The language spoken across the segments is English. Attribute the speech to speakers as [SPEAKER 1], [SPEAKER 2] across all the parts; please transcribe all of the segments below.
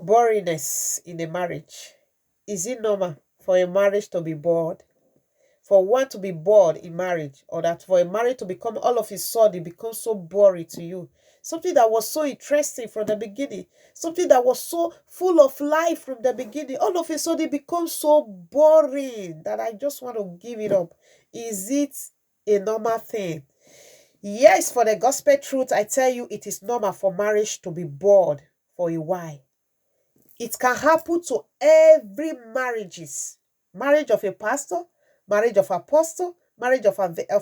[SPEAKER 1] boringness in a marriage. Is it normal for a marriage to be bored? For one to be bored in marriage, or that for a marriage to become all of a sudden become so boring to you? Something that was so interesting from the beginning, something that was so full of life from the beginning, all of a sudden becomes so boring that I just want to give it up. Is it a normal thing? Yes, for the gospel truth, I tell you, it is normal for marriage to be bored for a while. It can happen to every marriages. Marriage of a pastor, marriage of apostle, marriage of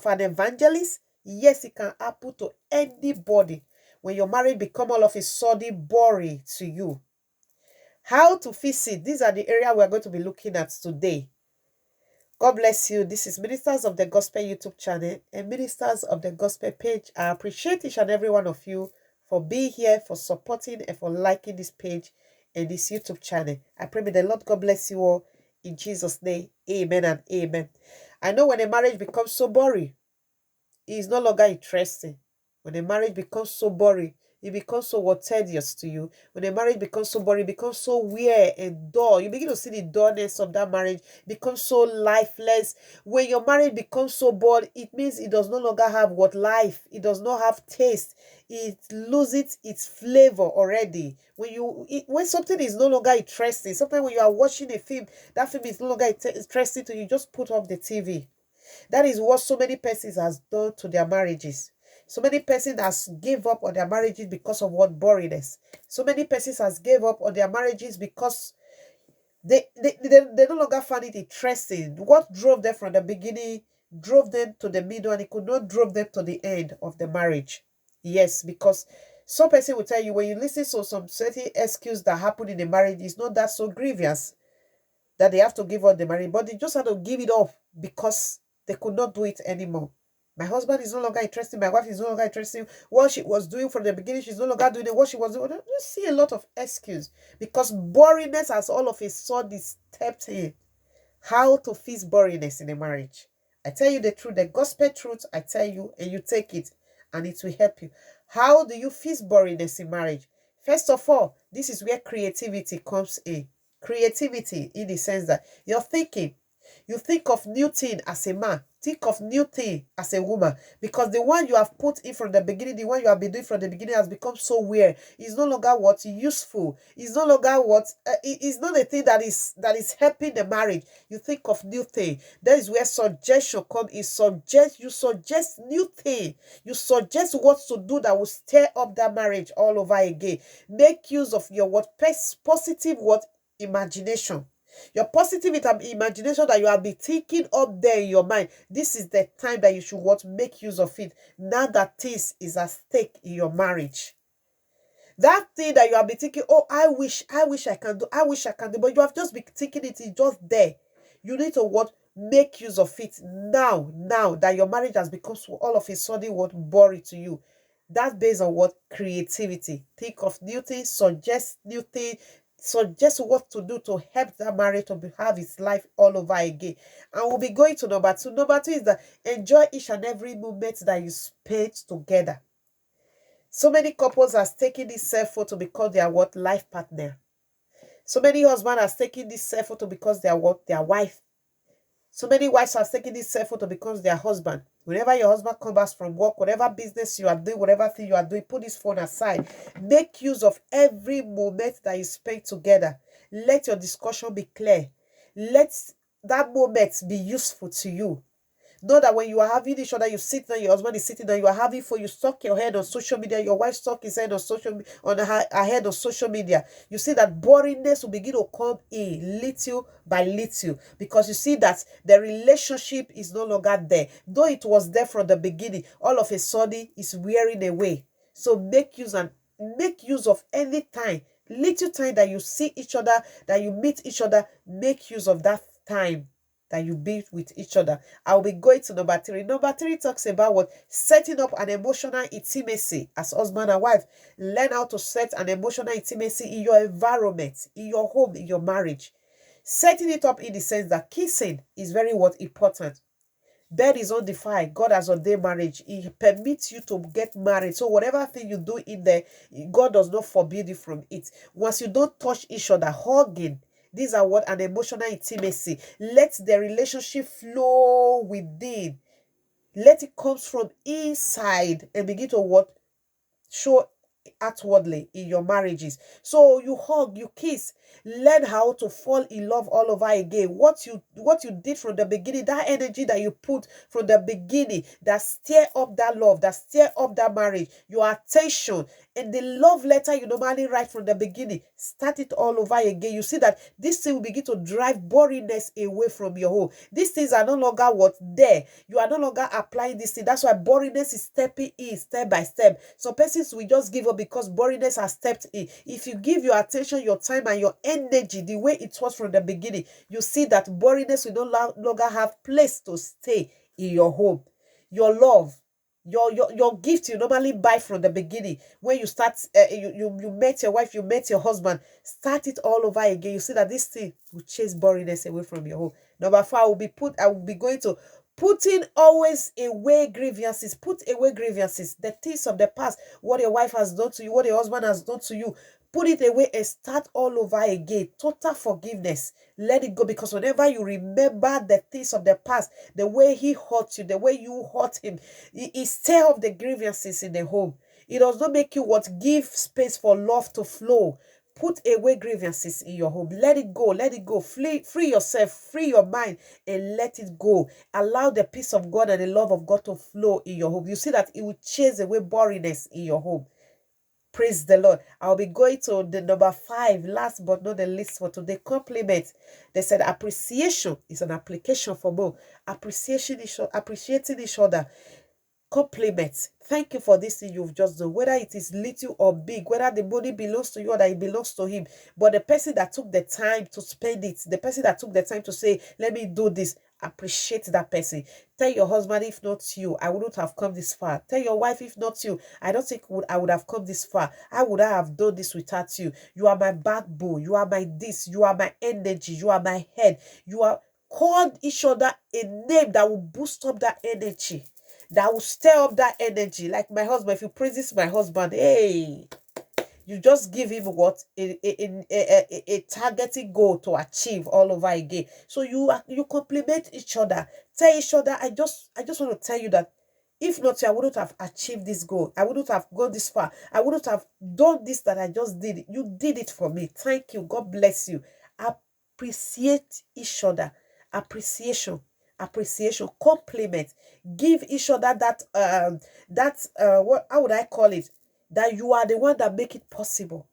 [SPEAKER 1] an evangelist. Yes, it can happen to anybody. When your marriage become all of a sudden boring to you. How to fix it? These are the area we're going to be looking at today. God bless you. This is Ministers of the Gospel YouTube channel and Ministers of the Gospel page. I appreciate each and every one of you for being here, for supporting and for liking this page and this YouTube channel. I pray may the Lord God bless you all in Jesus' name. Amen and amen. I know when a marriage becomes so boring, it is no longer interesting. When a marriage becomes so boring, it becomes so tedious to you. When a marriage becomes so boring, it becomes so weird and dull. You begin to see the dullness of that marriage. It becomes so lifeless. When your marriage becomes so bored, it means it does no longer have life. It does not have taste. It loses its flavor already. When something is no longer interesting, sometimes when you are watching a film, that film is no longer interesting to you, just put off the TV. That is what so many persons has done to their marriages. So many persons has gave up on their marriages because of what boringness. So many persons has gave up on their marriages because they no longer find it interesting. What drove them from the beginning drove them to the middle, and it could not drove them to the end of the marriage. Yes, because some person will tell you when you listen to some certain excuse that happened in the marriage, it's not that so grievous that they have to give up the marriage, but they just have to give it up because they could not do it anymore. My husband is no longer interested. My wife is no longer interested. What she was doing from the beginning, she's no longer doing it. What she was doing, you see a lot of excuse because boringness has all of a sudden stepped in. How to fix boringness in a marriage? I tell you the truth, the gospel truth. I tell you, and you take it, and it will help you. How do you fix boringness in marriage? First of all, this is where creativity comes in. Creativity in the sense that you're thinking. You think of new thing as a man. Think of new thing as a woman. Because the one you have put in from the beginning, the one you have been doing from the beginning has become so weird. It's no longer what useful. It's no longer what it's not a thing that is helping the marriage. You think of new thing. That is where suggestion comes in. You suggest new thing. You suggest what to do that will stir up that marriage all over again. Make use of your positive imagination. Your positive imagination that you have been thinking up there in your mind. This is the time that you should make use of it. Now that things is at stake in your marriage. That thing that you have been thinking, oh, I wish I can do, but you have just been thinking it's just there. You need to make use of it now that your marriage has become all of a sudden boring to you. That's based on creativity. Think of new things, suggest new things, suggest what to do to help that marriage to have its life all over again. And we'll be going to number two. Number two is that enjoy each and every moment that you spend together. So many couples are taking this self photo because they are life partner. So many husbands are taking this self photo because they are their wife. So many wives are taking this self photo because their husband. Whenever your husband comes back from work, whatever business you are doing, whatever thing you are doing, put this phone aside. Make use of every moment that you spend together. Let your discussion be clear. Let that moment be useful to you. Know that when you are having each other, you sit down, your husband is sitting down, you are having for you stuck your head on social media, your wife stuck his head on her head on social media. You see that boringness will begin to come in little by little because you see that the relationship is no longer there. Though it was there from the beginning, all of a sudden it's wearing away. So make use of any time, little time that you see each other, that you meet each other, make use of that time that you be with each other. I'll be going to number three. Number three talks about setting up an emotional intimacy as husband and wife. Learn how to set an emotional intimacy in your environment, in your home, in your marriage. Setting it up in the sense that kissing is very important. Bed is undefiled. God has ordained marriage. He permits you to get married. So whatever thing you do in there, God does not forbid you from it. Once you don't touch each other, hugging, these are what an emotional intimacy. Let the relationship flow within. Let it come from inside and begin to what? Show outwardly in your marriages. So you hug, you kiss, learn how to fall in love all over again. What you did from the beginning, that energy that you put from the beginning, that stir up that love, that stir up that marriage, your attention, and the love letter you normally write from the beginning, start it all over again. You see that this thing will begin to drive boringness away from your home. These things are no longer what there. You are no longer applying this thing. That's why boringness is stepping in step by step. Some persons will just give up because boringness has stepped in. If you give your attention, your time, and your energy the way it was from the beginning, you see that boringness will no longer have place to stay in your home. Your love, your gift you normally buy from the beginning, when you start you met your wife, you met your husband, start it all over again. You see that this thing will chase boringness away from your home. Number 4, I will be going to putting always away grievances. Put away grievances, the things of the past, what your wife has done to you, what your husband has done to you. Put it away and start all over again. Total forgiveness. Let it go, because whenever you remember the things of the past, the way he hurt you, the way you hurt him, it stir up the grievances in the home. It does not make you what? Give space for love to flow. Put away grievances in your home. Let it go. Let it go. Free yourself. Free your mind and let it go. Allow the peace of God and the love of God to flow in your home. You see that it will chase away boringness in your home. Praise the Lord. I'll be going to the number 5, last but not the least for today. Compliment. They said appreciation is an application for both. Appreciating each other. Compliments. Thank you for this thing you've just done, whether it is little or big, whether the money belongs to you or that it belongs to him. But the person that took the time to spend it, the person that took the time to say, let me do this, appreciate that person. Tell your husband, if not you, I wouldn't have come this far. Tell your wife, if not you, I don't think I would have come this far. I would have done this without you. You are my backbone. You are my this. You are my energy. You are my head. You are. Call each other a name that will boost up that energy, that will stir up that energy. Like my husband, if you praise my husband, hey, you just give him what? A targeted goal to achieve all over again. So you compliment each other. Tell each other, I just want to tell you that if not you, I wouldn't have achieved this goal. I wouldn't have gone this far. I wouldn't have done this that I just did. You did it for me. Thank you. God bless you. Appreciate each other. Appreciation. Compliment. Give each other what, how would I call it? That you are the one that make it possible,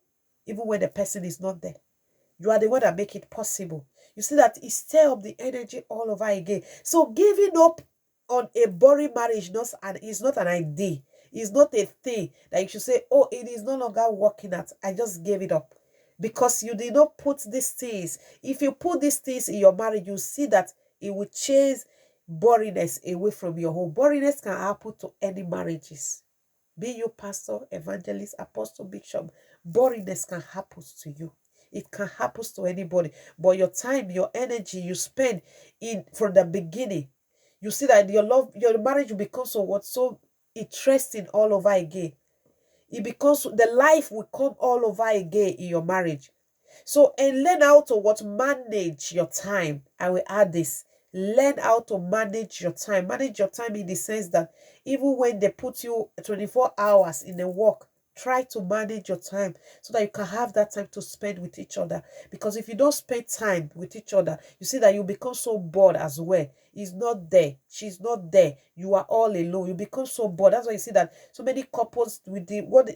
[SPEAKER 1] even when the person is not there. You are the one that make it possible. You see that it stir up the energy all over again. So giving up on a boring marriage is not an idea. It's not a thing that you should say, oh, it is no longer working out. I just gave it up. Because you did not put these things. If you put these things in your marriage, you see that it will chase boringness away from your home. Boringness can happen to any marriages. Be you pastor, evangelist, apostle, bishop. Boringness can happen to you. It can happen to anybody. But your time, your energy you spend in from the beginning, you see that your marriage will become so interesting all over again. It becomes, the life will come all over again in your marriage. So, and learn how to manage your time. I will add this. Learn how to manage your time. Manage your time in the sense that even when they put you 24 hours in the work, try to manage your time so that you can have that time to spend with each other. Because if you don't spend time with each other, you see that you become so bored as well. He's not there. She's not there. You are all alone. You become so bored. That's why you see that so many couples with